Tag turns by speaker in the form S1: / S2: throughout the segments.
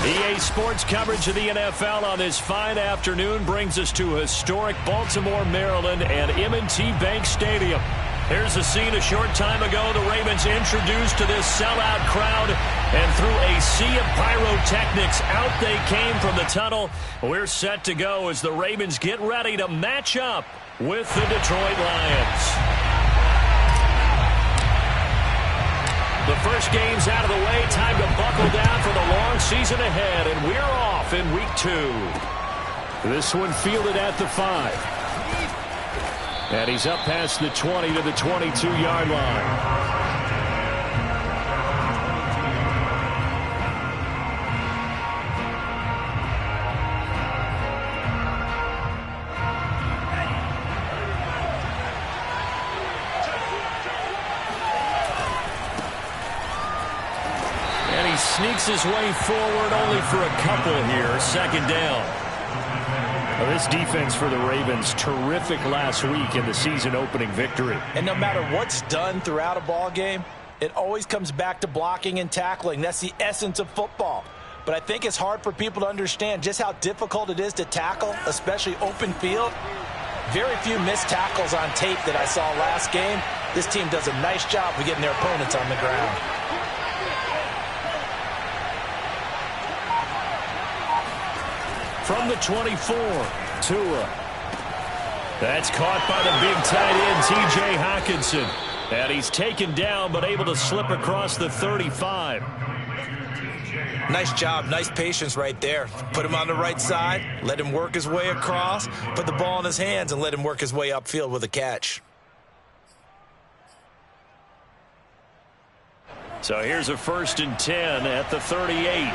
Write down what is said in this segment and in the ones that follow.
S1: EA Sports coverage of the NFL on this fine afternoon brings us to historic Baltimore, Maryland, and M&T Bank Stadium. Here's the scene a short time ago. The Ravens introduced to this sellout crowd, and through a sea of pyrotechnics, out they came from the tunnel. We're set to go as the Ravens get ready to match up with the Detroit Lions. The first game's out of the way. Time to buckle down for the long season ahead, and we're off in week 2. This one fielded at the 5. And he's up past the 20 to the 22-yard line. Sneaks his way forward only for a couple here. Second down. Well, this defense for the Ravens, terrific last week in the season-opening victory.
S2: And no matter what's done throughout a ball game, it always comes back to blocking and tackling. That's the essence of football. But I think it's hard for people to understand just how difficult it is to tackle, especially open field. Very few missed tackles on tape that I saw last game. This team does a nice job of getting their opponents on the ground.
S1: From the 24, Tua. That's caught by the big tight end, T.J. Hockenson. And he's taken down, but able to slip across the 35.
S2: Nice job, nice patience right there. Put him on the right side, let him work his way across, put the ball in his hands, and let him work his way upfield with a catch.
S1: So here's a 1st and 10 at the 38.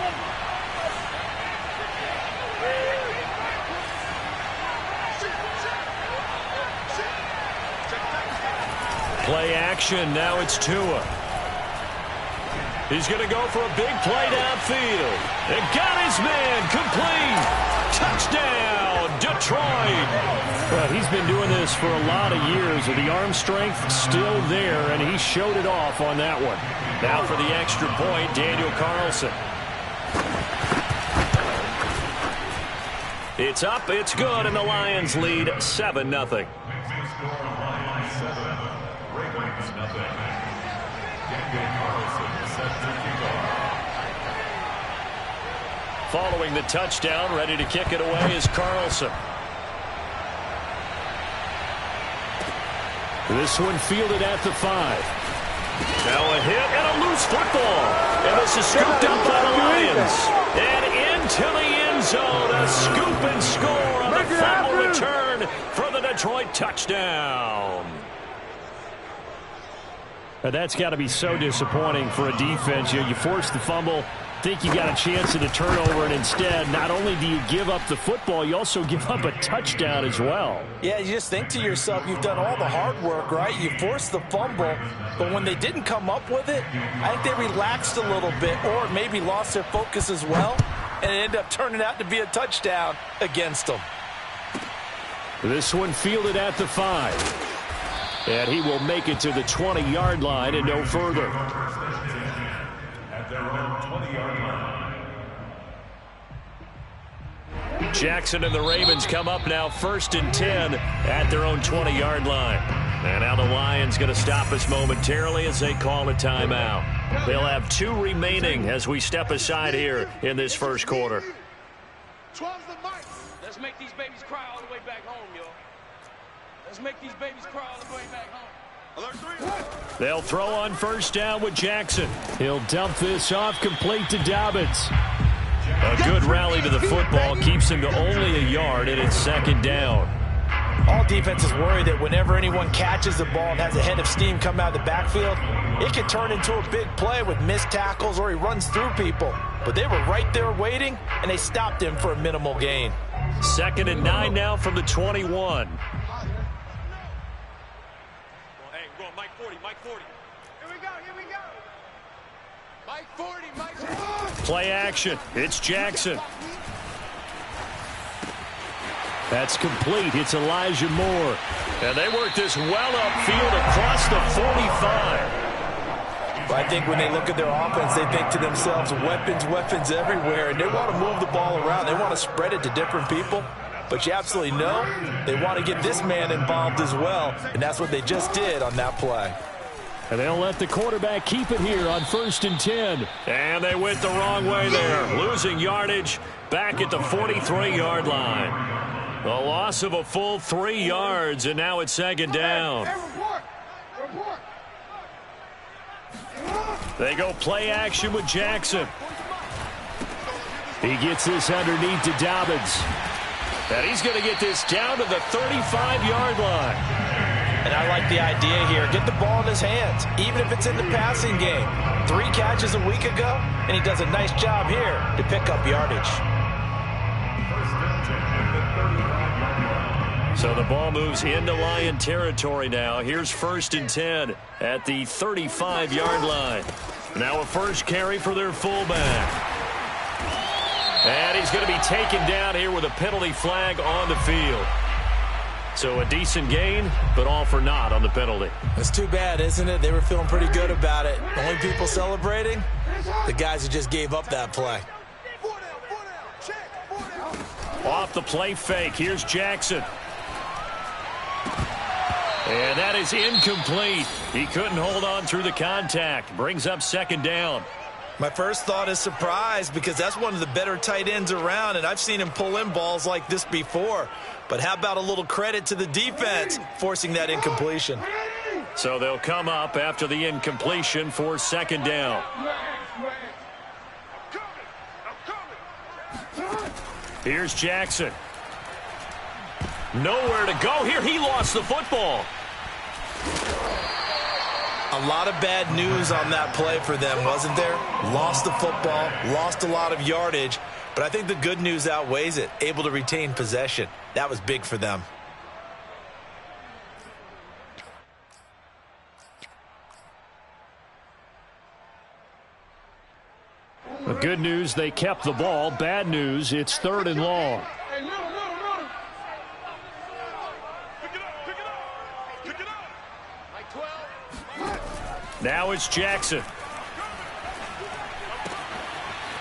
S1: Play action. Now it's Tua. He's going to go for a big play downfield. And got his man complete. Touchdown, Detroit. Well, he's been doing this for a lot of years, with the arm strength still there, and he showed it off on that one. Now for the extra point, Daniel Carlson. It's up, it's good, and the Lions lead 7-0. Following the touchdown, ready to kick it away is Carlson. This one fielded at the 5. Now a hit and a loose football. And this is scooped up by the Lions. And into the end zone, a scoop and score on the fumble return for the Detroit touchdown. That's got to be so disappointing for a defense. You force the fumble, think you got a chance at a turnover, and instead, not only do you give up the football, you also give up a touchdown as well.
S2: Yeah, you just think to yourself, you've done all the hard work, right? You forced the fumble, but when they didn't come up with it, I think they relaxed a little bit, or maybe lost their focus as well, and it ended up turning out to be a touchdown against them.
S1: This one fielded at the 5. And he will make it to the 20-yard line and no further. At their own 20-yard line. Jackson and the Ravens come up now 1st and 10 at their own 20-yard line. And now the Lions going to stop us momentarily as they call a timeout. They'll have 2 remaining as we step aside here in this first quarter.
S3: 12's the mark. Let's make these babies cry all the way back home, yo. Let's make these babies cry all the way back home.
S1: They'll throw on 1st down with Jackson. He'll dump this off, complete to Dobbins. A good rally to the football keeps him to only a yard, and it's 2nd down.
S2: All defenses worry that whenever anyone catches the ball and has a head of steam come out of the backfield, it can turn into a big play with missed tackles or he runs through people. But they were right there waiting, and they stopped him for a minimal gain.
S1: 2nd and 9 now from the 21. Play action. It's Jackson. That's complete. It's Elijah Moore. And they work this well upfield across the 45.
S2: Well, I think when they look at their offense, they think to themselves, weapons, weapons everywhere, and they want to move the ball around. They want to spread it to different people. But you absolutely know they want to get this man involved as well, and that's what they just did on that play.
S1: And they'll let the quarterback keep it here on 1st and 10. And they went the wrong way there, losing yardage back at the 43-yard line. The loss of a full 3 yards, and now it's 2nd down. They go play action with Jackson. He gets this underneath to Dobbins. And he's going to get this down to the 35-yard line.
S2: And I like the idea here. Get the ball in his hands, even if it's in the passing game. 3 catches a week ago, and he does a nice job here to pick up yardage.
S1: So the ball moves into Lion territory now. Here's 1st and 10 at the 35-yard line. Now a first carry for their fullback. And he's going to be taken down here with a penalty flag on the field. So a decent gain, but all for naught on the penalty.
S2: It's too bad, isn't it? They were feeling pretty good about it. The only people celebrating, the guys who just gave up that play.
S1: Off the play fake, here's Jackson. And that is incomplete. He couldn't hold on through the contact. Brings up 2nd down.
S2: My first thought is surprise, because that's one of the better tight ends around, and I've seen him pull in balls like this before. But how about a little credit to the defense forcing that incompletion?
S1: So they'll come up after the incompletion for 2nd down. Here's Jackson. Nowhere to go here. He lost the football.
S2: A lot of bad news on that play for them, wasn't there? Lost the football, lost a lot of yardage, but I think the good news outweighs it. Able to retain possession. That was big for them.
S1: The good news, they kept the ball. Bad news, it's 3rd and long. Now it's Jackson.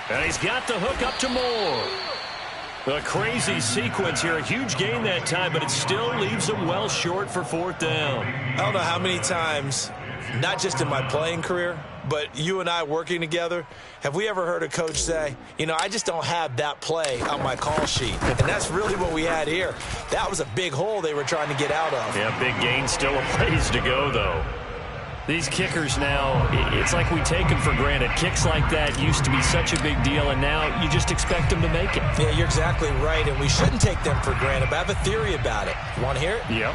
S1: And he's got the hook up to Moore. A crazy sequence here. A huge gain that time, but it still leaves him well short for 4th down.
S2: I don't know how many times, not just in my playing career, but you and I working together, have we ever heard a coach say, you know, I just don't have that play on my call sheet. And that's really what we had here. That was a big hole they were trying to get out of.
S1: Yeah, big gain, still a ways to go, though. These kickers now, it's like we take them for granted. Kicks like that used to be such a big deal, and now you just expect them to make it.
S2: Yeah, you're exactly right, and we shouldn't take them for granted, but I have a theory about it. You want to hear it?
S1: Yep.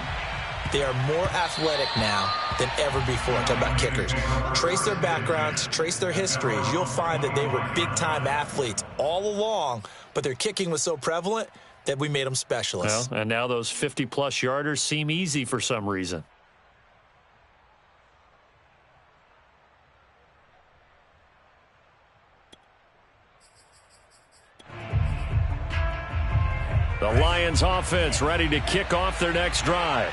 S2: They are more athletic now than ever before. Talk about kickers. Trace their backgrounds, trace their histories. You'll find that they were big-time athletes all along, but their kicking was so prevalent that we made them specialists.
S1: Well, and now those 50-plus yarders seem easy for some reason. The Lions offense ready to kick off their next drive.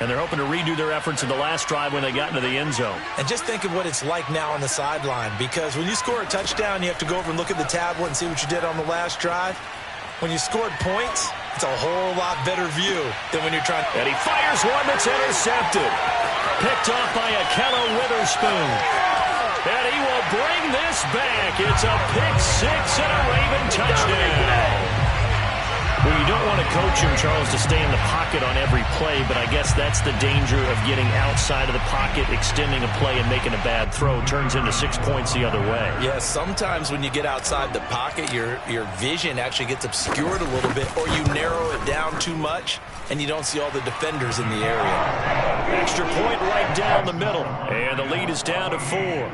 S1: And they're hoping to redo their efforts in the last drive when they got into the end zone.
S2: And just think of what it's like now on the sideline, because when you score a touchdown, you have to go over and look at the tablet and see what you did on the last drive. When you scored points, it's a whole lot better view than when you're trying.
S1: And he fires one that's intercepted. Picked off by Akello Witherspoon. And he will bring this back. It's a pick-6 and a Raven touchdown. Well, you don't want to coach him, Charles, to stay in the pocket on every play, but I guess that's the danger of getting outside of the pocket, extending a play, and making a bad throw. Turns into 6 points the other way.
S2: Yeah, sometimes when you get outside the pocket, your vision actually gets obscured a little bit, or you narrow it down too much, and you don't see all the defenders in the area.
S1: Extra point right down the middle, and the lead is down to 4.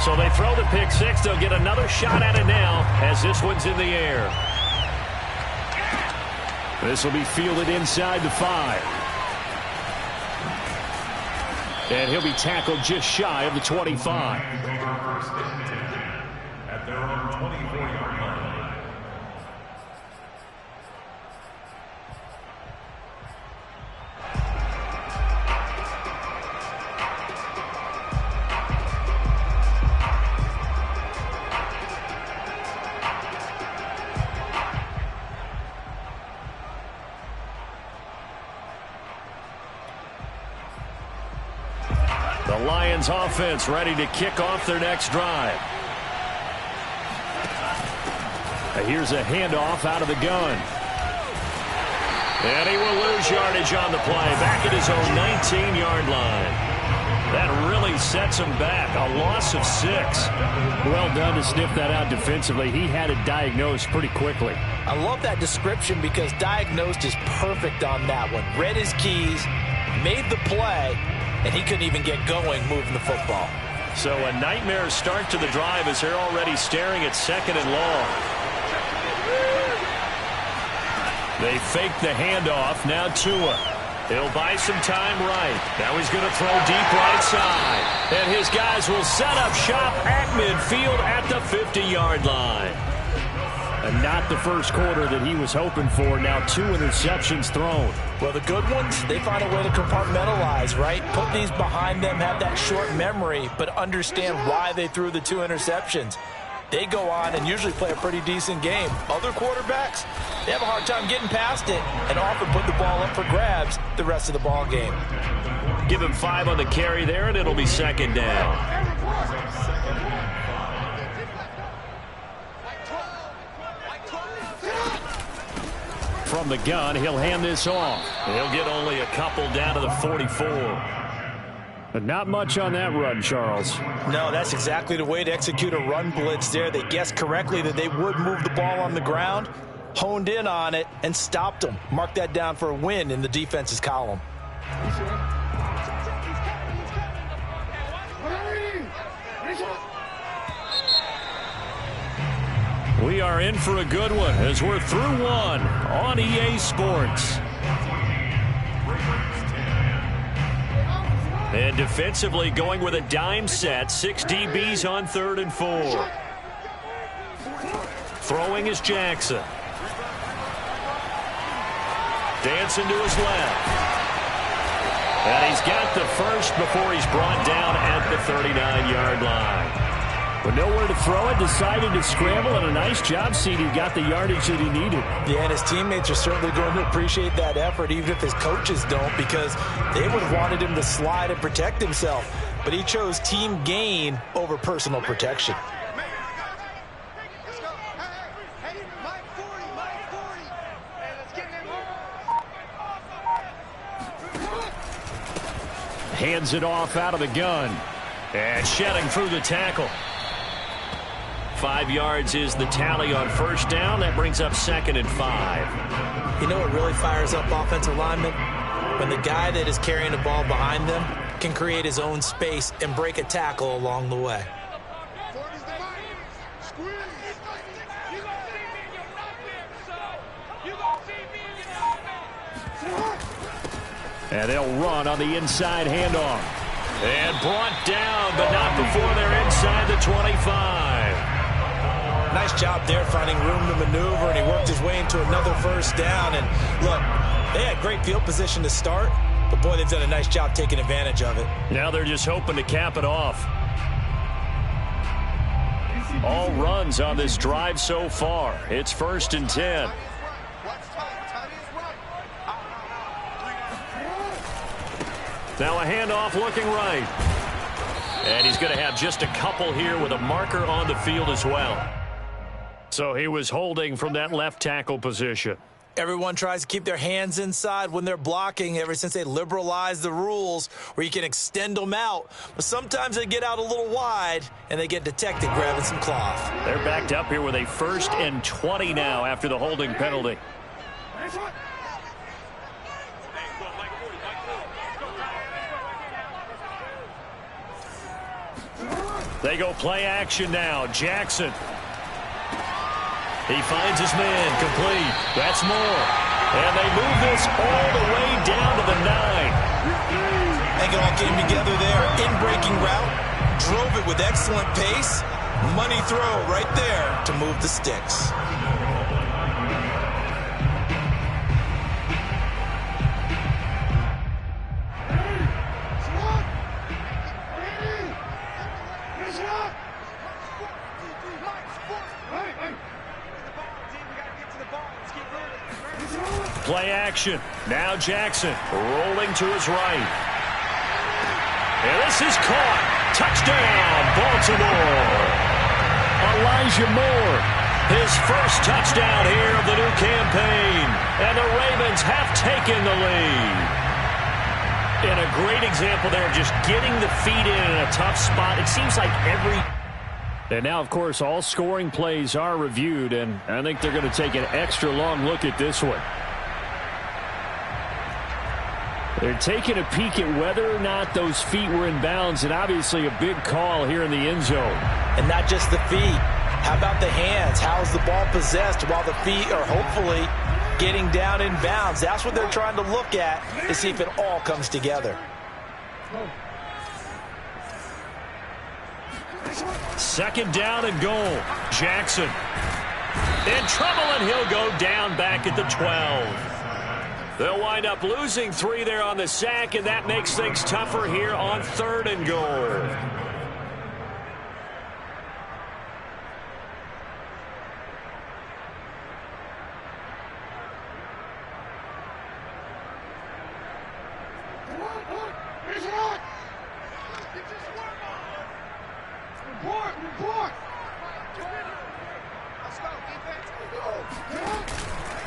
S1: So they throw the pick-6. They'll get another shot at it now as this one's in the air. This will be fielded inside the 5. And he'll be tackled just shy of the 25.
S4: at their own 24-yard line.
S1: The Lions offense ready to kick off their next drive. Here's a handoff out of the gun. And he will lose yardage on the play. Back at his own 19-yard line. That really sets him back. A loss of 6.
S5: Well done to sniff that out defensively. He had it diagnosed pretty quickly.
S2: I love that description because diagnosed is perfect on that one. Read his keys, made the play, and he couldn't even get going moving the football.
S1: So a nightmare start to the drive as they're already staring at 2nd and long. They fake the handoff. Now Tua. He'll buy some time right. Now he's going to throw deep right side. And his guys will set up shop at midfield at the 50-yard line.
S5: And not the first quarter that he was hoping for. Now 2 interceptions thrown.
S2: Well, the good ones, they find a way to compartmentalize, right? Put these behind them, have that short memory, but understand why they threw the 2 interceptions. They go on and usually play a pretty decent game. Other quarterbacks, they have a hard time getting past it and often put the ball up for grabs the rest of the ball game.
S1: Give him 5 on the carry there, and it'll be 2nd down. From the gun, he'll hand this off. He'll get only a couple down to the 44.
S5: But not much on that run, Charles.
S2: No, that's exactly the way to execute a run blitz there. They guessed correctly that they would move the ball on the ground, honed in on it, and stopped them. Mark that down for a win in the defense's column.
S1: We are in for a good one as we're through one on EA Sports. And defensively going with a dime set. 6 DBs on 3rd and 4. Throwing is Jackson. Dancing to his left. And he's got the first before he's brought down at the 39-yard line.
S5: But nowhere to throw it, decided to scramble, and a nice job, CD. Got the yardage that he needed.
S2: Yeah, and his teammates are certainly going to appreciate that effort, even if his coaches don't, because they would have wanted him to slide and protect himself. But he chose team gain over personal protection.
S1: Hands it off out of the gun. And shedding through the tackle. 5 yards is the tally on 1st down. That brings up 2nd and 5.
S2: You know what really fires up offensive linemen? When the guy that is carrying the ball behind them can create his own space and break a tackle along the way.
S1: And they'll run on the inside handoff. And brought down, but not before they're inside the 25.
S2: Nice job there finding room to maneuver, and he worked his way into another 1st down. And look, they had great field position to start, but boy, they've done a nice job taking advantage of it.
S1: Now they're just hoping to cap it off. All runs on this drive so far. It's 1st and 10. Now a handoff looking right. And he's going to have just a couple here with a marker on the field as well. So he was holding from that left tackle position.
S2: Everyone tries to keep their hands inside when they're blocking ever since they liberalized the rules where you can extend them out. But sometimes they get out a little wide and they get detected grabbing some cloth.
S1: They're backed up here with a 1st and 20 now after the holding penalty. They go play action now. Jackson. He finds his man complete. That's more. And they move this all the way down to the 9.
S2: I think it all came together there. In-breaking route. Drove it with excellent pace. Money throw right there to move the sticks.
S1: Play action. Now Jackson rolling to his right. And this is caught. Touchdown, Baltimore. Elijah Moore, his first touchdown here of the new campaign. And the Ravens have taken the lead. And a great example there of just getting the feet in a tough spot. It seems like every... And now, of course, all scoring plays are reviewed, and I think they're going to take an extra long look at this one. They're taking a peek at whether or not those feet were in bounds, and obviously a big call here in the end zone.
S2: And not just the feet. How about the hands? How's the ball possessed while the feet are hopefully getting down in bounds? That's what they're trying to look at to see if it all comes together.
S1: Second down and goal. Jackson in trouble, and he'll go down back at the 12. They'll wind up losing 3 there on the sack, and that makes things tougher here on 3rd and goal.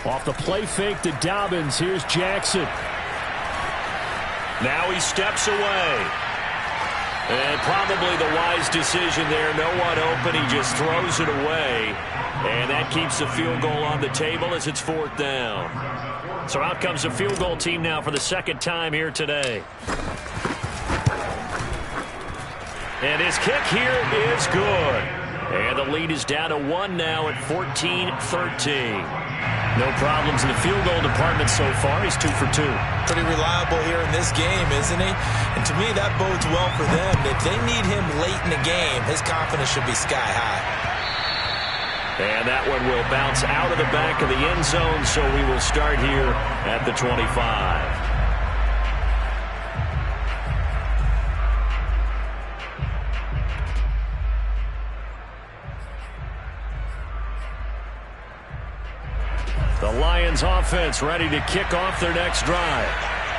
S1: Off the play fake to Dobbins. Here's Jackson. Now he steps away. And probably the wise decision there. No one open. He just throws it away. And that keeps the field goal on the table as it's 4th down. So out comes the field goal team now for the second time here today. And his kick here is good. And the lead is down to 1 now at 14-13. No problems in the field goal department so far. He's 2 for 2.
S2: Pretty reliable here in this game, isn't he? And to me, that bodes well for them. If they need him late in the game, his confidence should be sky high.
S1: And that one will bounce out of the back of the end zone, so we will start here at the 25. The Lions offense ready to kick off their next drive.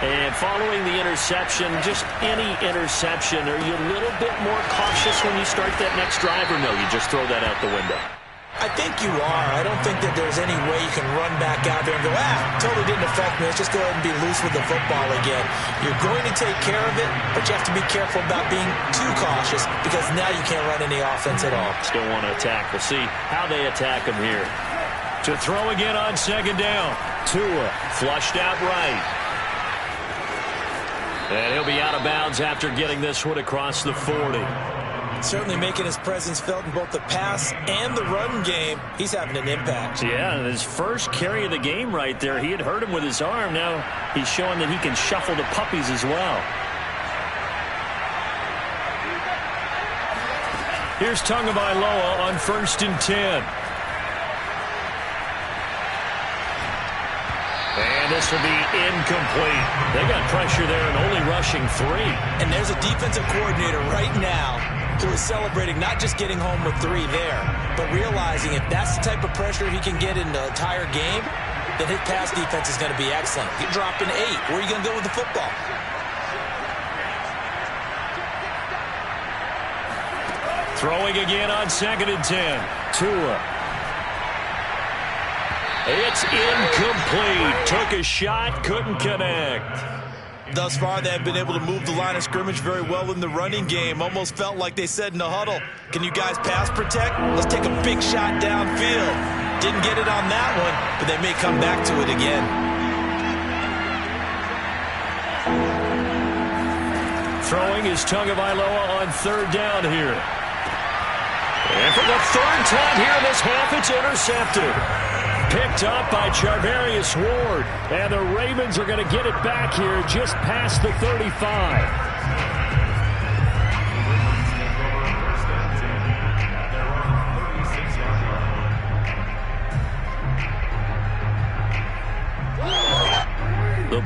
S1: And following the interception, just any interception, are you a little bit more cautious when you start that next drive, or no, you just throw that out the window?
S2: I think you are. I don't think that there's any way you can run back out there and go, totally didn't affect me. Let's just go ahead and be loose with the football again. You're going to take care of it, but you have to be careful about being too cautious because now you can't run any offense at all.
S1: Still want to attack. We'll see how they attack him here. To throw again on second down. Tua flushed out right. And he'll be out of bounds after getting this one across the 40.
S2: Certainly making his presence felt in both the pass and the run game. He's having an impact.
S1: Yeah, and his first carry of the game right there, he had hurt him with his arm. Now he's showing that he can shuffle the puppies as well. Here's Tagovailoa on 1st and 10. And this will be incomplete. They got pressure there and only rushing 3.
S2: And there's a defensive coordinator right now who is celebrating not just getting home with 3 there, but realizing if that's the type of pressure he can get in the entire game, then his pass defense is going to be excellent. You're dropping 8. Where are you going to go with the football?
S1: Throwing again on 2nd and 10. Tua. It's incomplete. Took a shot, couldn't connect.
S2: Thus far, they have been able to move the line of scrimmage very well in the running game. Almost felt like they said in the huddle, can you guys pass protect? Let's take a big shot downfield. Didn't get it on that one, but they may come back to it again.
S1: Throwing is Tagovailoa on 3rd down here. And for the 3rd time here in this half, it's intercepted. Picked up by Charvarius Ward. And the Ravens are going to get it back here just past the 35.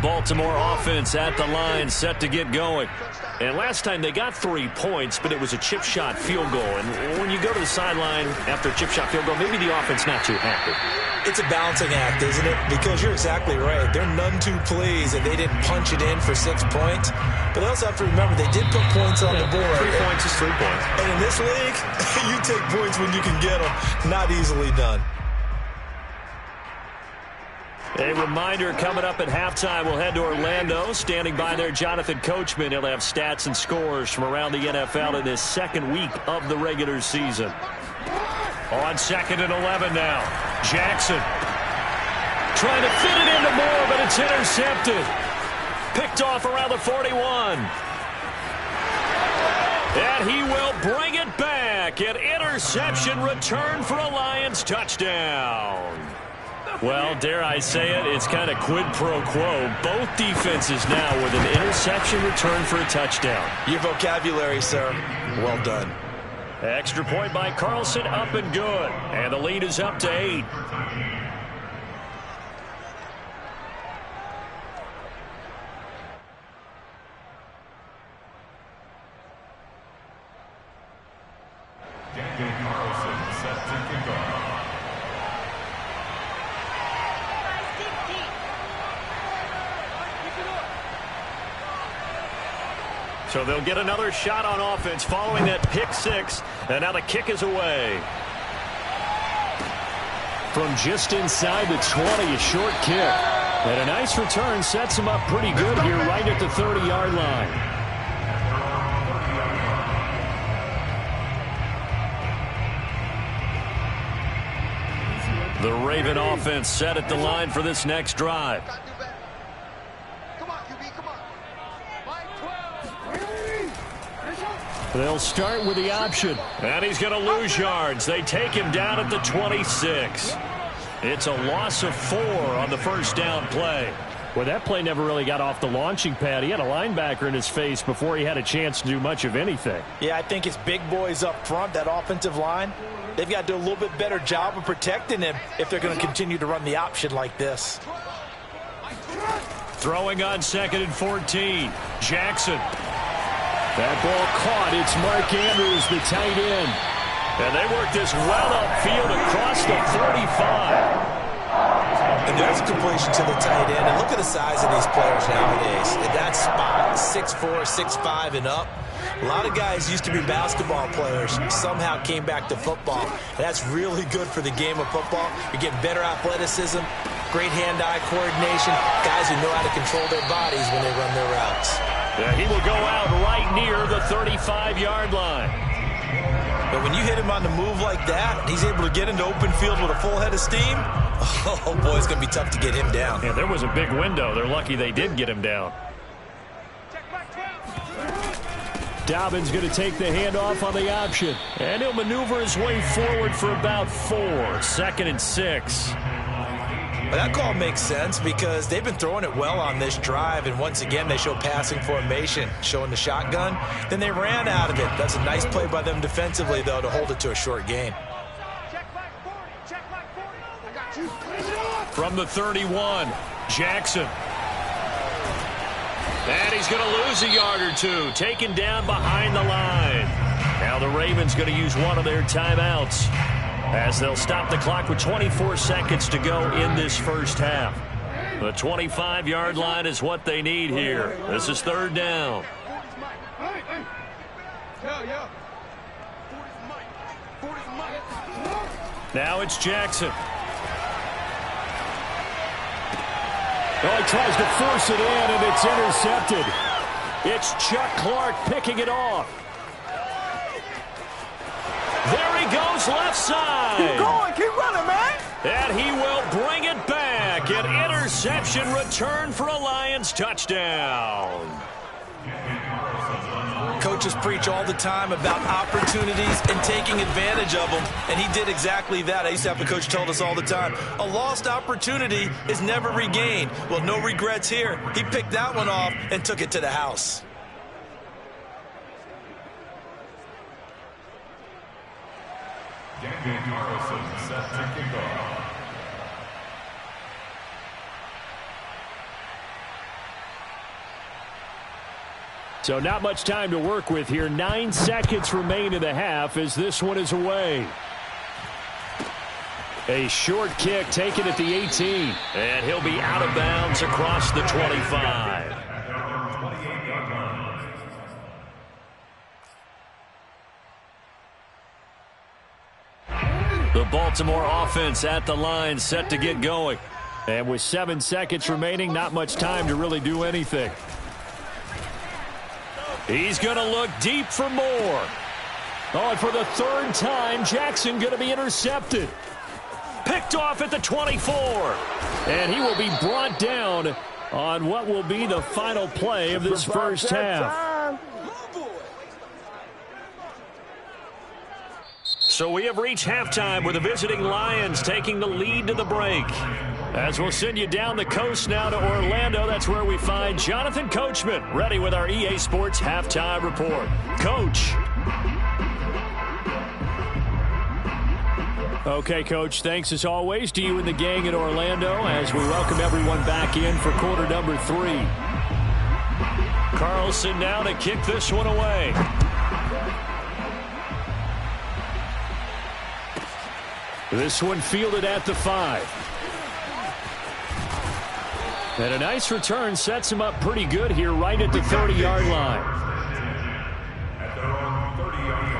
S1: Baltimore offense at the line, set to get going. And last time they got 3 points, but it was a chip shot field goal. And when you go to the sideline after a chip shot field goal, maybe the offense not too happy.
S2: It's a balancing act, isn't it? Because you're exactly right. They're none too pleased that they didn't punch it in for 6 points. But they also have to remember they did put points on the board.
S1: 3 points is 3 points.
S2: And in this league, you take points when you can get them. Not easily done.
S1: A reminder coming up at halftime, we'll head to Orlando. Standing by there, Jonathan Coachman. He'll have stats and scores from around the NFL in this second week of the regular season. On 2nd and 11 now. Jackson trying to fit it into Moore, but it's intercepted. Picked off around the 41. And he will bring it back. An interception return for a Lions touchdown. Well, dare I say it, it's kind of quid pro quo. Both defenses now with an interception return for a touchdown.
S2: Your vocabulary, sir. Well done.
S1: Extra point by Carlson, up and good. And the lead is up to 8.
S4: Carlson set to kick off.
S1: So they'll get another shot on offense following that pick 6. And now the kick is away. From just inside the 20, a short kick. And a nice return sets him up pretty good here right at the 30-yard line. The Raven offense set at the line for this next drive. They'll start with the option. And he's going to lose yards. They take him down at the 26. It's a loss of 4 on the first down play. Well, that play never really got off the launching pad. He had a linebacker in his face before he had a chance to do much of anything.
S2: Yeah, I think it's big boys up front, that offensive line. They've got to do a little bit better job of protecting him if they're going to continue to run the option like this.
S1: Throwing on 2nd and 14. Jackson. That ball caught. It's Mark Andrews, the tight end. And they work this well upfield across the 45.
S2: And there's a completion to the tight end. And look at the size of these players nowadays. At that spot, 6'4", 6'5", and up. A lot of guys used to be basketball players, somehow came back to football. And that's really good for the game of football. You're getting better athleticism, great hand-eye coordination, guys who know how to control their bodies when they run their routes.
S1: Yeah, he will go out right near the 35-yard line.
S2: But when you hit him on the move like that, he's able to get into open field with a full head of steam, oh boy, it's going to be tough to get him down.
S1: Yeah, there was a big window. They're lucky they did get him down. Dobbins going to take the handoff on the option. And he'll maneuver his way forward for about 4. 2nd and 6.
S2: But that call makes sense because they've been throwing it well on this drive. And once again, they show passing formation, showing the shotgun. Then they ran out of it. That's a nice play by them defensively, though, to hold it to a short gain.
S1: From the 31, Jackson. And he's going to lose a yard or 2, taken down behind the line. Now the Ravens going to use one of their timeouts as they'll stop the clock with 24 seconds to go in this first half. The 25-yard line is what they need here. This is 3rd down. Now it's Jackson. Oh, he tries to force it in, and it's intercepted. It's Chuck Clark picking it off. There he goes, left side.
S6: Keep going, keep running, man.
S1: And he will bring it back. An interception return for a Lions touchdown.
S2: Coaches preach all the time about opportunities and taking advantage of them, and he did exactly that. I used to have a coach tell us all the time, a lost opportunity is never regained. Well, no regrets here. He picked that one off and took it to the house.
S4: Carlson set to kick off.
S5: So not much time to work with here. 9 seconds remain in the half as this one is away. A short kick taken at the 18.
S1: And he'll be out of bounds across the 25. The Baltimore offense at the line, set to get going.
S5: And with 7 seconds remaining, not much time to really do anything.
S1: He's going to look deep for more.
S5: Oh, and for the 3rd time, Jackson going to be intercepted.
S1: Picked off at the 24.
S5: And he will be brought down on what will be the final play of this first half.
S1: So we have reached halftime with the visiting Lions taking the lead to the break. As we'll send you down the coast now to Orlando, that's where we find Jonathan Coachman, ready with our EA Sports Halftime Report. Coach.
S5: Okay, Coach, thanks as always to you and the gang in Orlando as we welcome everyone back in for quarter number 3.
S1: Carlson now to kick this one away.
S5: This one fielded at the 5. And a nice return sets him up pretty good here right at the 30-yard line.
S4: At their own 30-yard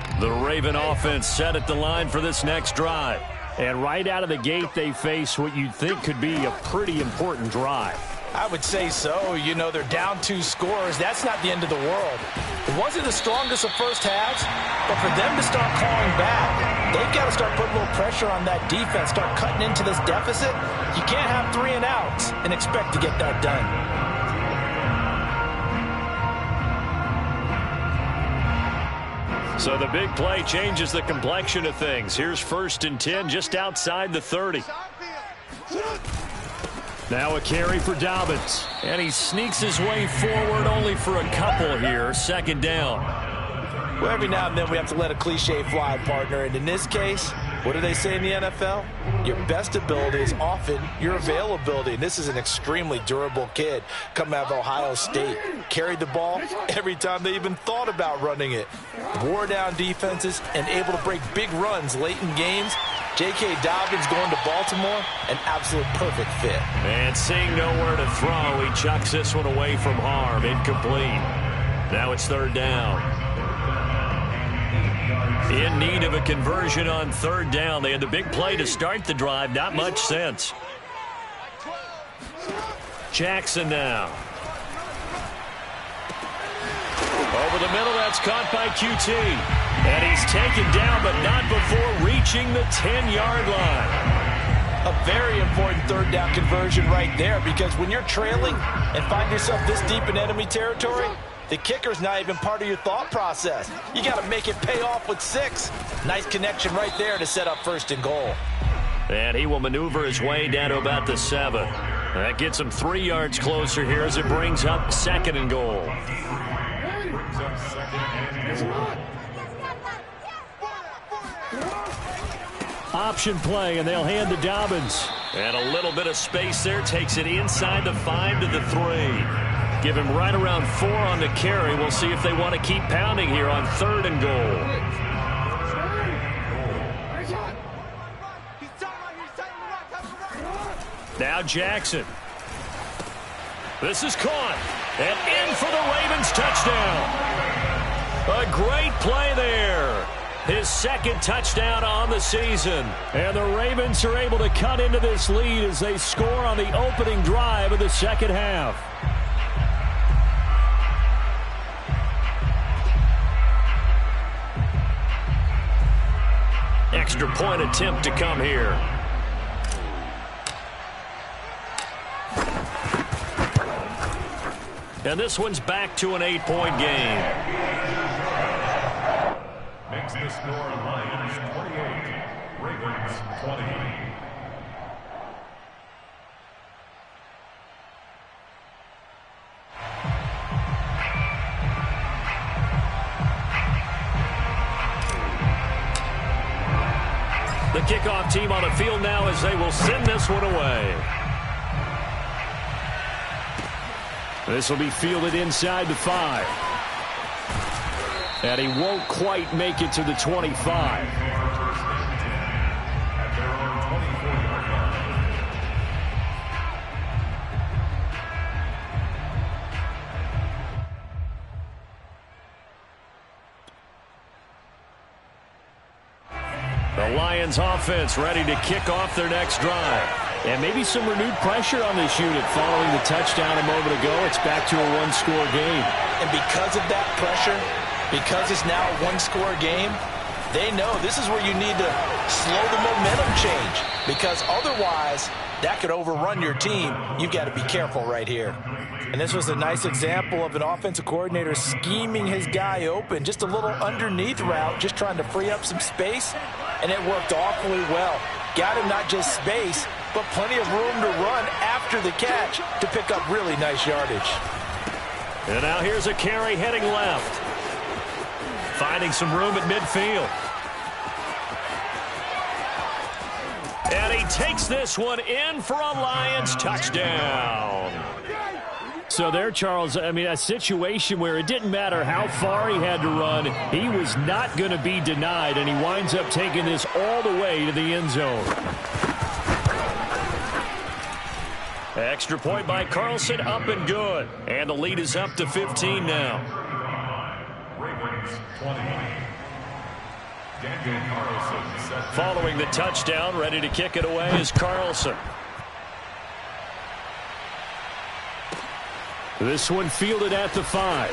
S4: line.
S1: The Raven offense set at the line for this next drive.
S5: And right out of the gate, they face what you'd think could be a pretty important drive.
S2: I would say so. You know, they're down 2 scores. That's not the end of the world. It wasn't the strongest of first halves, but for them to start clawing back, they've got to start putting a little pressure on that defense, start cutting into this deficit. You can't have 3 and outs and expect to get that done.
S1: So the big play changes the complexion of things. Here's 1st and 10 just outside the 30.
S5: Now a carry for Dobbins.
S1: And he sneaks his way forward only for a couple here. 2nd down.
S2: Well, every now and then we have to let a cliche fly, partner. And in this case, what do they say in the NFL? Your best ability is often your availability. And this is an extremely durable kid coming out of Ohio State. Carried the ball every time they even thought about running it. Wore down defenses and able to break big runs late in games. J.K. Dobbins going to Baltimore, an absolute perfect fit.
S1: And seeing nowhere to throw, he chucks this one away from harm. Incomplete. Now it's 3rd down. In need of a conversion on 3rd down. They had the big play to start the drive. Not much sense. Jackson now. Over the middle, that's caught by QT. And he's taken down, but not before reaching the 10-yard line.
S2: A very important 3rd down conversion right there, because when you're trailing and find yourself this deep in enemy territory, the kicker's not even part of your thought process. You got to make it pay off with 6. Nice connection right there to set up 1st and goal.
S1: And he will maneuver his way down to about the 7. That gets him 3 yards closer here as it brings up 2nd and goal.
S5: Option play, and they'll hand to Dobbins.
S1: And a little bit of space there. Takes it inside the 5 to the 3. Give him right around 4 on the carry. We'll see if they want to keep pounding here on 3rd and goal. Now Jackson. This is caught. And in for the Ravens touchdown. A great play there. His 2nd touchdown on the season.
S5: And the Ravens are able to cut into this lead as they score on the opening drive of the 2nd half.
S1: Extra point attempt to come here. And this one's back to an 8-point game.
S4: Makes the score Lions 28, Ravens 20.
S1: The kickoff team on the field now as they will send this one away. This will be fielded inside the 5. And he won't quite make it to the 25. The Lions offense ready to kick off their next drive. And maybe some renewed pressure on this unit following the touchdown a moment ago. It's back to a one-score game.
S2: And because of that pressure, because it's now a one-score game, they know this is where you need to slow the momentum change. Because otherwise, that could overrun your team. You've got to be careful right here. And this was a nice example of an offensive coordinator scheming his guy open. Just a little underneath route, just trying to free up some space. And it worked awfully well. Got him not just space, but plenty of room to run after the catch to pick up really nice yardage.
S1: And now here's a carry heading left. Finding some room at midfield. And he takes this one in for a Lions touchdown. So there, Charles, I mean, a situation where it didn't matter how far he had to run, he was not going to be denied, and he winds up taking this all the way to the end zone. Extra point by Carlson, up and good. And the lead is up to 15 now.
S4: Ravens 20. Daniel Carlson set.
S1: Following the touchdown, ready to kick it away is Carlson. This one fielded at the 5.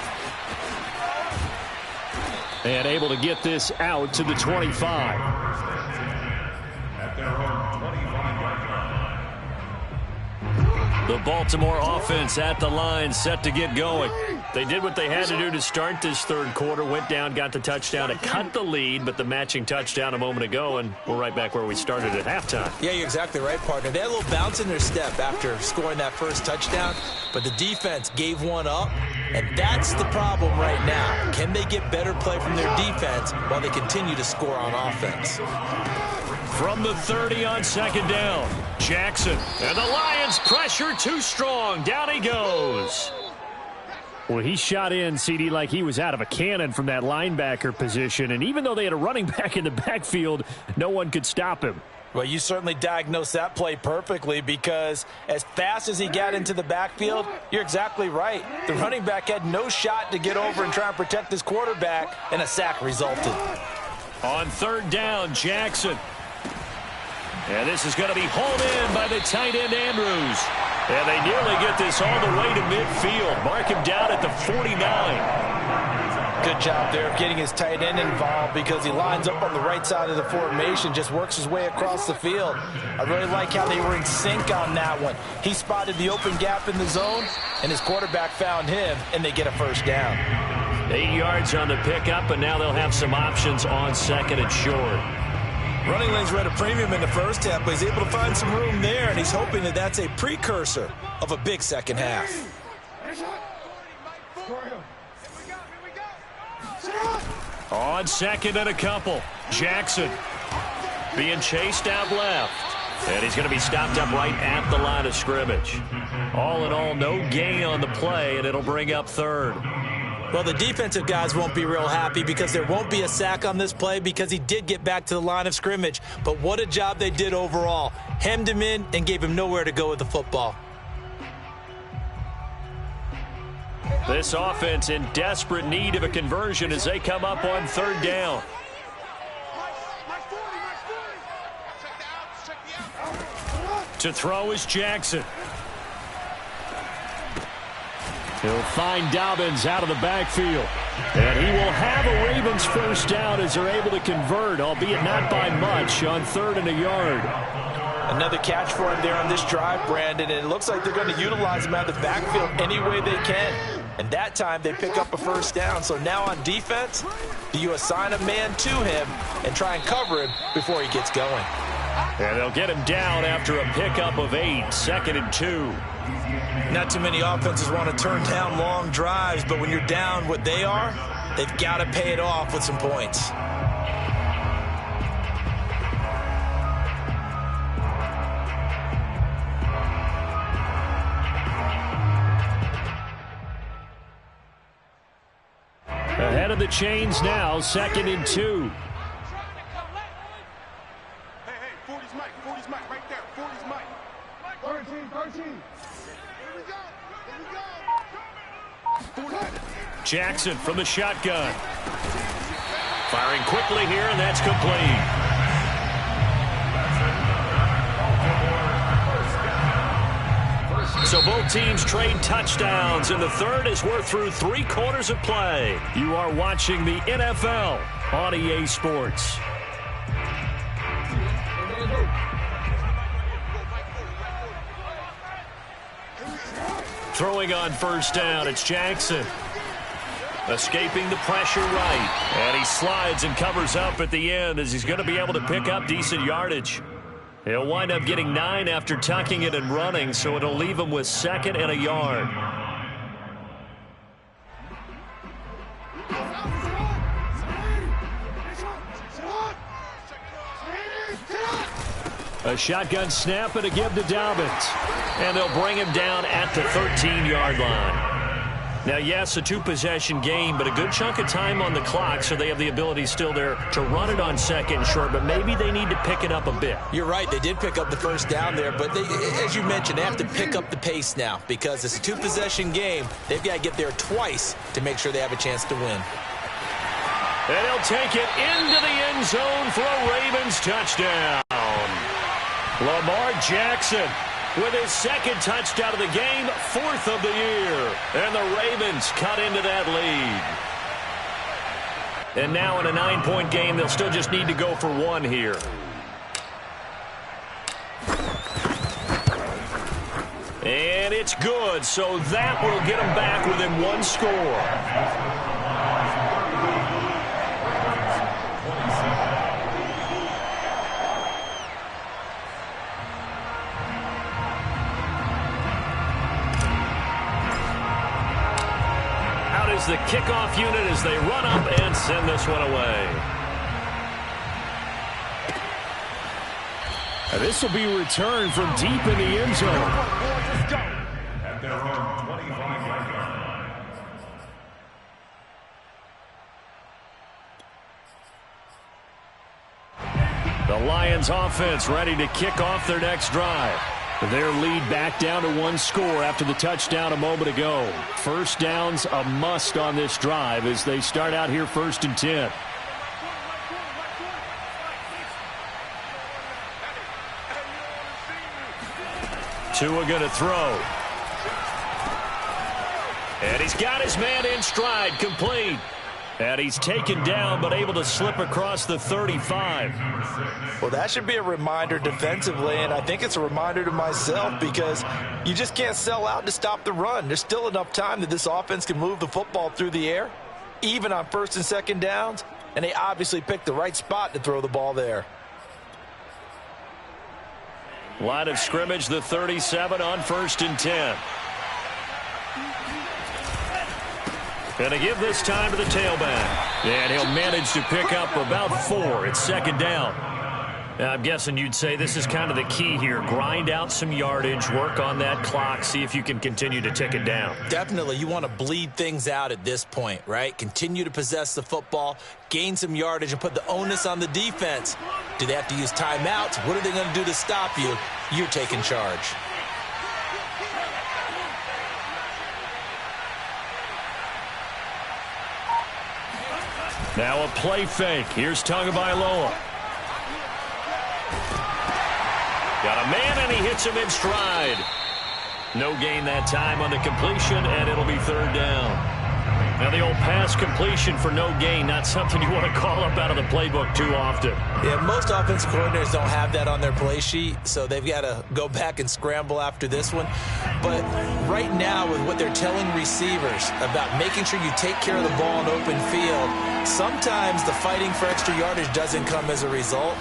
S1: And able to get this out to the 25.
S4: At their own 25-yard line.
S1: The Baltimore offense at the line, set to get going. They did what they had to do to start this third quarter. Went down, got the touchdown to cut the lead, but the matching touchdown a moment ago, and we're right back where we started at halftime.
S2: Yeah, you're exactly right, partner. They had a little bounce in their step after scoring that first touchdown, but the defense gave one up, and that's the problem right now. Can they get better play from their defense while they continue to score on offense?
S1: From the 30 on second down, Jackson. And the Lions pressure too strong. Down he goes. Well, he shot in, CD, like he was out of a cannon from that linebacker position. And even though they had a running back in the backfield, no one could stop him.
S2: Well, you certainly diagnosed that play perfectly, because as fast as he got into the backfield, you're exactly right. The running back had no shot to get over and try and protect his quarterback, and a sack resulted.
S1: On third down, Jackson. And this is going to be hauled in by the tight end, Andrews. And they nearly get this all the way to midfield. Mark him down at the 49.
S2: Good job there of getting his tight end involved, because he lines up on the right side of the formation, just works his way across the field. I really like how they were in sync on that one. He spotted the open gap in the zone, and his quarterback found him, and they get a first down.
S1: 8 yards on the pickup, and now they'll have some options on second and short.
S2: Running lanes were at a premium in the first half, but he's able to find some room there, and he's hoping that that's a precursor of a big second half.
S1: On second and a couple, Jackson being chased out left. And he's going to be stopped up right at the line of scrimmage. All in all, no gain on the play, and it'll bring up third.
S2: Well, the defensive guys won't be real happy, because there won't be a sack on this play, because he did get back to the line of scrimmage. But what a job they did overall. Hemmed him in and gave him nowhere to go with the football.
S1: This offense in desperate need of a conversion as they come up on third down. To throw is Jackson. He'll find Dobbins out of the backfield. And he will have a Ravens first down as they're able to convert, albeit not by much, on third and a yard.
S2: Another catch for him there on this drive, Brandon, and it looks like they're going to utilize him out of the backfield any way they can. And that time they pick up a first down. So now on defense, do you assign a man to him and try and cover him before he gets going?
S1: And they'll get him down after a pickup of 8, second and 2.
S2: Not too many offenses want to turn down long drives, but when you're down what they are, they've got to pay it off with some points.
S5: Set of the chains now, 2nd and 2.
S3: Hey, 40's Mike, right there. 40's Mike. 13. Here we go.
S1: Jackson from the shotgun. Firing quickly here, and that's complete. So both teams trade touchdowns, and the third as we're through 3 quarters of play. You are watching the NFL on EA Sports. Throwing on first down, it's Jackson. Escaping the pressure right. And he slides and covers up at the end as he's going to be able to pick up decent yardage. He'll wind up getting 9 after tucking it and running, so it'll leave him with 2nd and a yard. A shotgun snap and a give to Dobbins. And they'll bring him down at the 13-yard line. Now, yes, a 2-possession game, but a good chunk of time on the clock, so they have the ability still there to run it on 2nd and short, but maybe they need to pick it up a bit.
S2: You're right. They did pick up the first down there, but they, as you mentioned, they have to pick up the pace now because it's a 2-possession game. They've got to get there twice to make sure they have a chance to win.
S1: And he'll take it into the end zone for a Ravens touchdown. Lamar Jackson with his 2nd touchdown of the game, 4th of the year. And the Ravens cut into that lead. And now in a 9-point game, they'll still just need to go for 1 here. And it's good, so that will get them back within 1 score. The kickoff unit as they run up and send this one away.
S5: And this will be returned from deep in the end zone.
S4: At their own 25-yard line.
S1: The Lions offense ready to kick off their next drive. Their lead back down to 1 score after the touchdown a moment ago. First down's a must on this drive as they start out here 1st and 10. Tua going to throw. And he's got his man in stride, complete. And he's taken down, but able to slip across the 35.
S2: Well, that should be a reminder defensively, and I think it's a reminder to myself because you just can't sell out to stop the run. There's still enough time that this offense can move the football through the air, even on 1st and 2nd downs, and they obviously picked the right spot to throw the ball there.
S1: Line of scrimmage, the 37 on 1st and 10. And to give this time to the tailback. And he'll manage to pick up about 4. It's 2nd down. I'm guessing you'd say this is kind of the key here. Grind out some yardage, work on that clock, see if you can continue to tick it down.
S2: Definitely. You want to bleed things out at this point, right? Continue to possess the football, gain some yardage, and put the onus on the defense. Do they have to use timeouts? What are they going to do to stop you? You're taking charge.
S1: Now a play fake. Here's Tagovailoa. Got a man, and he hits him in stride. No gain that time on the completion, and it'll be 3rd down. Now the old pass completion for no gain, not something you want to call up out of the playbook too often.
S2: Yeah, most offensive coordinators don't have that on their play sheet, so they've got to go back and scramble after this one. But right now, with what they're telling receivers about making sure you take care of the ball in open field, sometimes the fighting for extra yardage doesn't come as a result.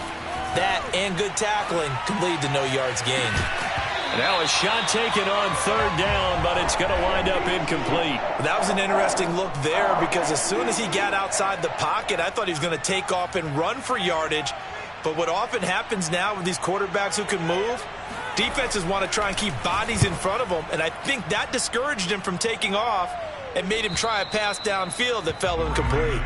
S2: That and good tackling can lead to no yards gained.
S1: Now a shot taken on 3rd down, but it's going to wind up incomplete.
S2: That was an interesting look there because as soon as he got outside the pocket, I thought he was going to take off and run for yardage. But what often happens now with these quarterbacks who can move, defenses want to try and keep bodies in front of them, and I think that discouraged him from taking off. and made him try a pass downfield that fell incomplete.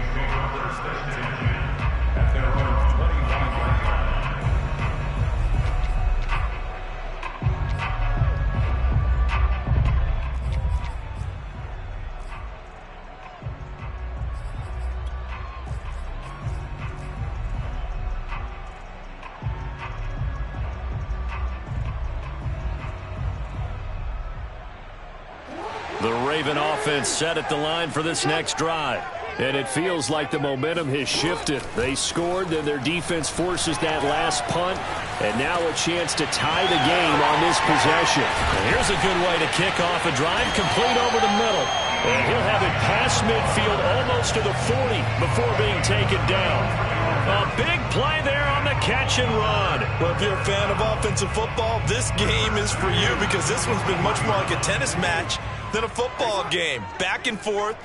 S1: The Raven offense set at the line for this next drive.
S5: And it feels like the momentum has shifted. They scored, then their defense forces that last punt, and now a chance to tie the game on this possession.
S1: And here's a good way to kick off a drive, complete over the middle. And he'll have it past midfield almost to the 40 before being taken down. A big play there on the catch and run.
S2: Well, if you're a fan of offensive football, this game is for you because this one's been much more like a tennis match than a football game. Back and forth,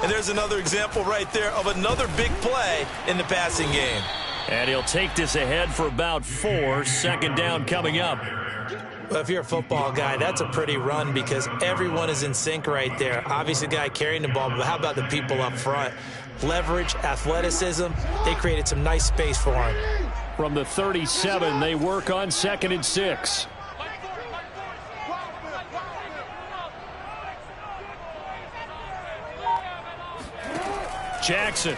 S2: and there's another example right there of another big play in the passing game.
S1: And he'll take this ahead for about 4. Second down coming up.
S2: Well, if you're a football guy, that's a pretty run because everyone is in sync right there. Obviously, the guy carrying the ball, but how about the people up front? Leverage, athleticism, they created some nice space for him.
S5: From the 37, they work on 2nd and 6.
S1: Jackson.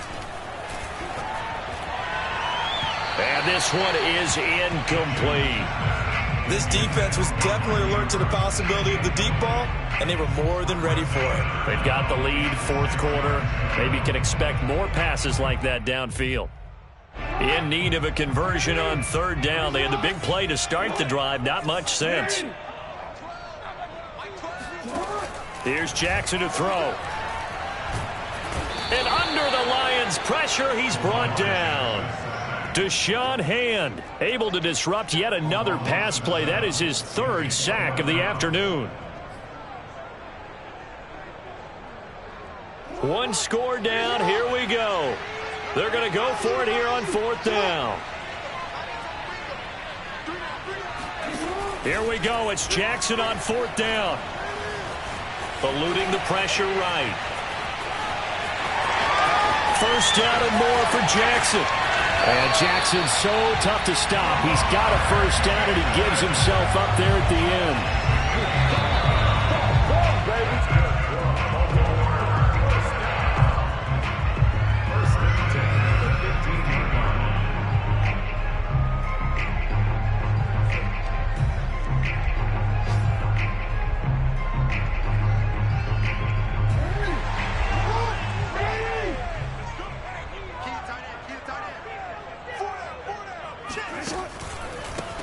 S1: And this one is incomplete.
S2: This defense was definitely alert to the possibility of the deep ball, and they were more than ready for it.
S1: They've got the lead, 4th quarter. Maybe can expect more passes like that downfield. In need of a conversion on 3rd down. They had the big play to start the drive. Not much sense. Here's Jackson to throw. And under the Lions' pressure, he's brought down. Deshaun Hand able to disrupt yet another pass play. That is his 3rd sack of the afternoon. 1 score down. Here we go. They're going to go for it here on 4th down. Here we go. It's Jackson on 4th down. Eluding the pressure right. 1st down and more for Jackson.
S5: And Jackson's so tough to stop. He's got a 1st down, and he gives himself up there at the end.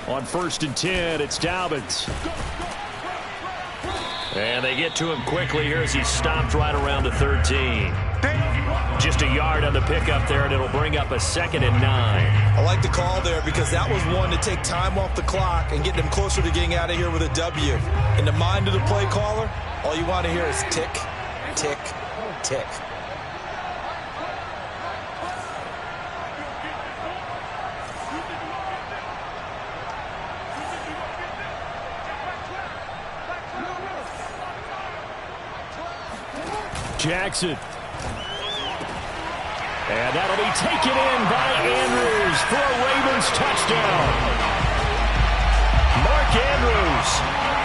S5: On 1st and 10, it's Dobbins.
S1: And they get to him quickly here as he's stopped right around the 13. Just a yard on the pickup there, and it'll bring up a 2nd and 9.
S2: I like the call there because that was one to take time off the clock and get them closer to getting out of here with a W. In the mind of the play caller, all you want to hear is tick, tick, tick.
S5: Jackson. And that'll be taken in by Andrews for a Ravens touchdown.
S1: Mark Andrews,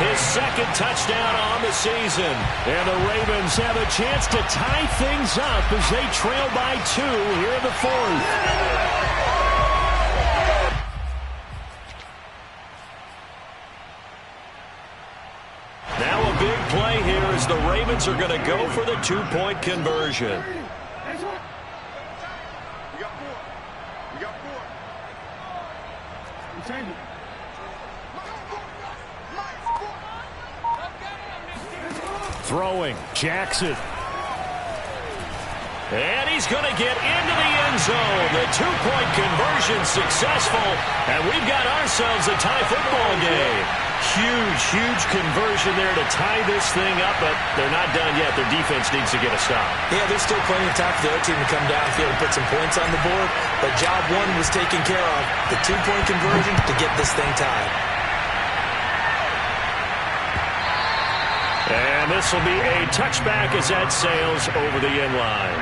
S1: his 2nd touchdown on the season.
S5: And the Ravens have a chance to tie things up as they trail by 2 here in the 4th.
S1: Play here as the Ravens are going to go for the 2-point conversion.
S3: We got
S5: 4. Throwing, Jackson.
S1: And he's going to get into the end zone. The 2-point conversion successful. And we've got ourselves a tie football game. Huge conversion there to tie this thing up, but they're not done yet. Their defense needs to get a stop.
S2: Yeah, there's still plenty of time for the other team to come downfield and put some points on the board, but job 1 was taken care of. The 2-point conversion to get this thing tied.
S1: And And this will be a touchback as that sails over the end line.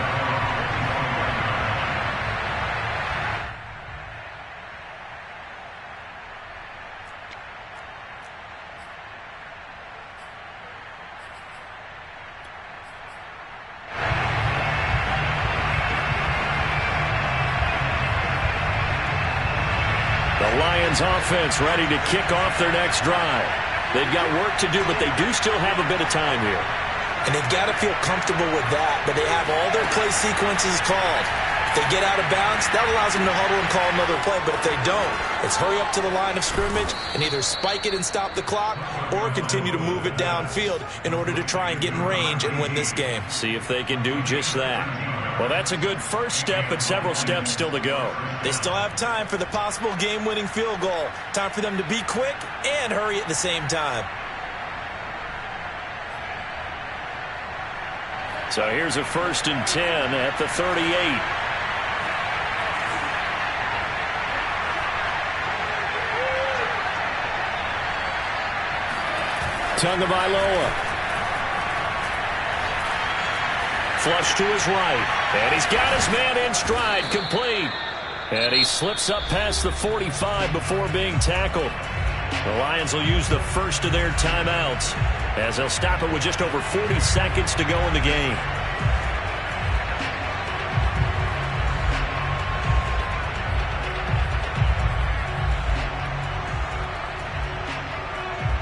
S1: The Lions offense ready to kick off their next drive. They've got work to do, but they do still have a bit of time here.
S2: And they've got to feel comfortable with that, but they have all their play sequences called. If they get out of bounds, that allows them to huddle and call another play, but if they don't, it's hurry up to the line of scrimmage and either spike it and stop the clock or continue to move it downfield in order to try and get in range and win this game.
S1: See if they can do just that. Well, that's a good first step, but several steps still to go.
S2: They still have time for the possible game-winning field goal. Time for them to be quick and hurry at the same time.
S1: So here's a 1st and 10 at the 38. Tagovailoa. Flush to his right. And he's got his man in stride, complete. And he slips up past the 45 before being tackled. The Lions will use the first of their timeouts as they'll stop it with just over 40 seconds to go in the game.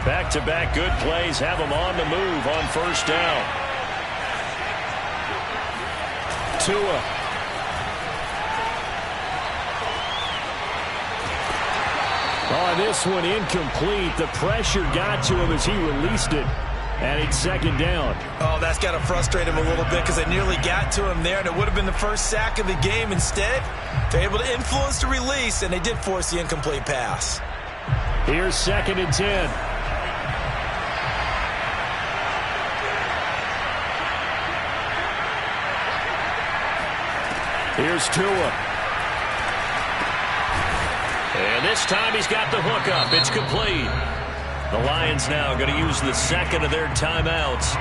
S1: Back-to-back good plays have them on the move on first down. Tua. Oh, this one incomplete. The pressure got to him as he released it. And it's 2nd down.
S2: Oh, that's got to frustrate him a little bit because they nearly got to him there, and it would have been the first sack of the game. Instead, they're able to influence the release, and they did force the incomplete pass.
S1: Here's 2nd and 10. Here's Tua. And this time he's got the hook up. It's complete. The Lions now going to use the second of their timeouts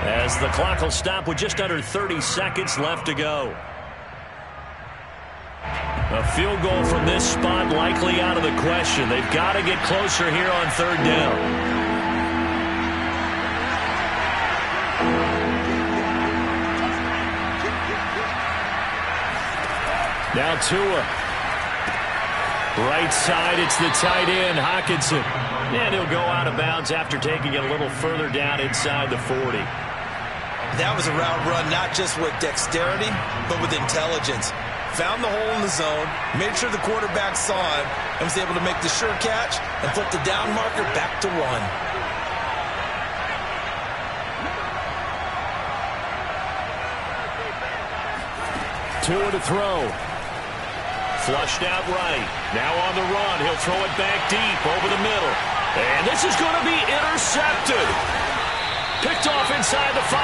S1: as the clock will stop with just under 30 seconds left to go. A field goal from this spot likely out of the question. They've got to get closer here on 3rd down. Now Tua. Right side, it's the tight end, Hockenson. And he'll go out of bounds after taking it a little further down inside the 40.
S2: That was a route run not just with dexterity, but with intelligence. Found the hole in the zone, made sure the quarterback saw him, and was able to make the sure catch and flip the down marker back to 1.
S1: Tua to throw. Flushed out right. Now on the run. He'll throw it back deep over the middle. And this is going to be intercepted. Picked off inside the 5.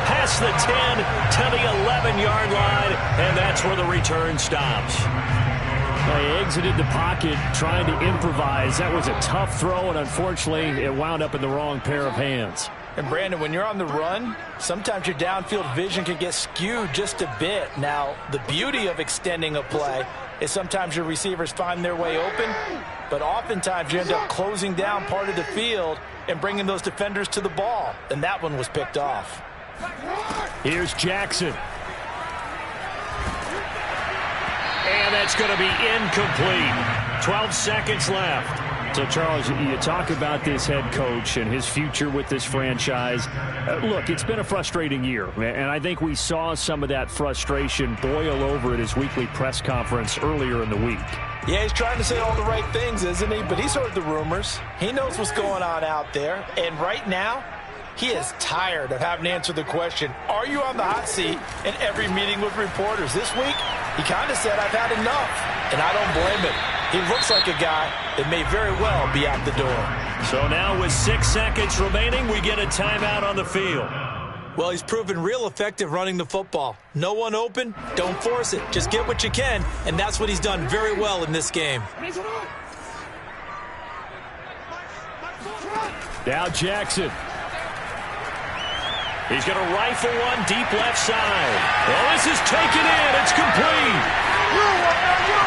S1: Past the 10 to the 11-yard line. And that's where the return stops.
S5: He exited the pocket trying to improvise. That was a tough throw, and unfortunately, it wound up in the wrong pair of hands.
S2: And, Brandon, when you're on the run, sometimes your downfield vision can get skewed just a bit. Now, the beauty of extending a play is sometimes your receivers find their way open, but oftentimes you end up closing down part of the field and bringing those defenders to the ball. And that one was picked off.
S5: Here's Jackson.
S1: And that's going to be incomplete. 12 seconds left.
S5: So, Charles, you talk about this head coach and his future with this franchise. Look, it's been a frustrating year, and I think we saw some of that frustration boil over at his weekly press conference earlier in the week.
S2: Yeah, he's trying to say all the right things, isn't he? But he's heard the rumors. He knows what's going on out there. And right now, he is tired of having to answer the question, are you on the hot seat in every meeting with reporters? This week, he kind of said, I've had enough. And I don't blame him. He looks like a guy that may very well be out the door.
S1: So now with 6 seconds remaining, we get a timeout on the field.
S2: Well, he's proven real effective running the football. No one open, don't force it. Just get what you can, and that's what he's done very well in this game.
S5: Now Jackson.
S1: He's going to rifle one deep left side. Oh, this is taken in. It's complete.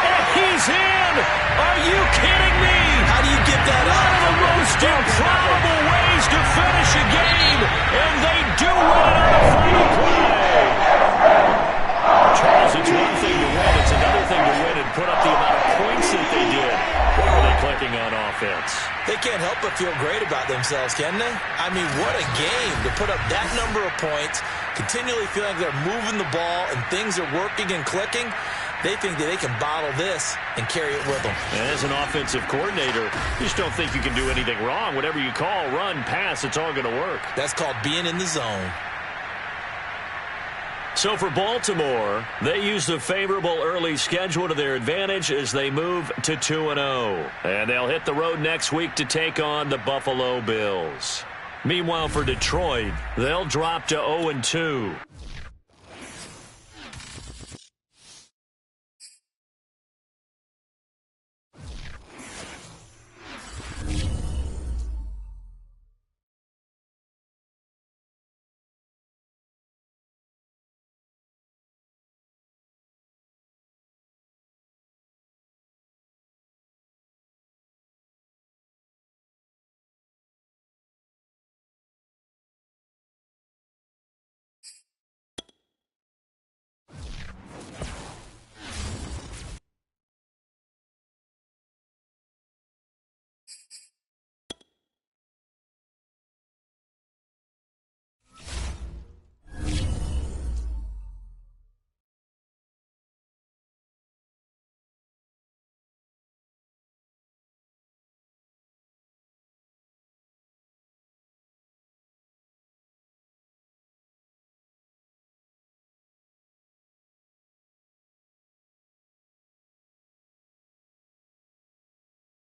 S1: And he's in. Are you kidding me?
S2: How do you get that
S1: One
S2: up?
S1: of the most improbable ways to finish a game, and they do win it on the final play. Charles, it's one thing to win. It's another thing to win and put up the amount of points that they did. Where are they clicking on offense?
S2: They can't help but feel great about themselves, can they? I mean, what a game to put up that number of points, continually feeling like they're moving the ball and things are working and clicking. They think that they can bottle this and carry it with them.
S1: And as an offensive coordinator, you just don't think you can do anything wrong. Whatever you call, run, pass, it's all going to work.
S2: That's called being in the zone.
S1: So for Baltimore, they use the favorable early schedule to their advantage as they move to 2-0. And they'll hit the road next week to take on the Buffalo Bills. Meanwhile, for Detroit, they'll drop to 0-2.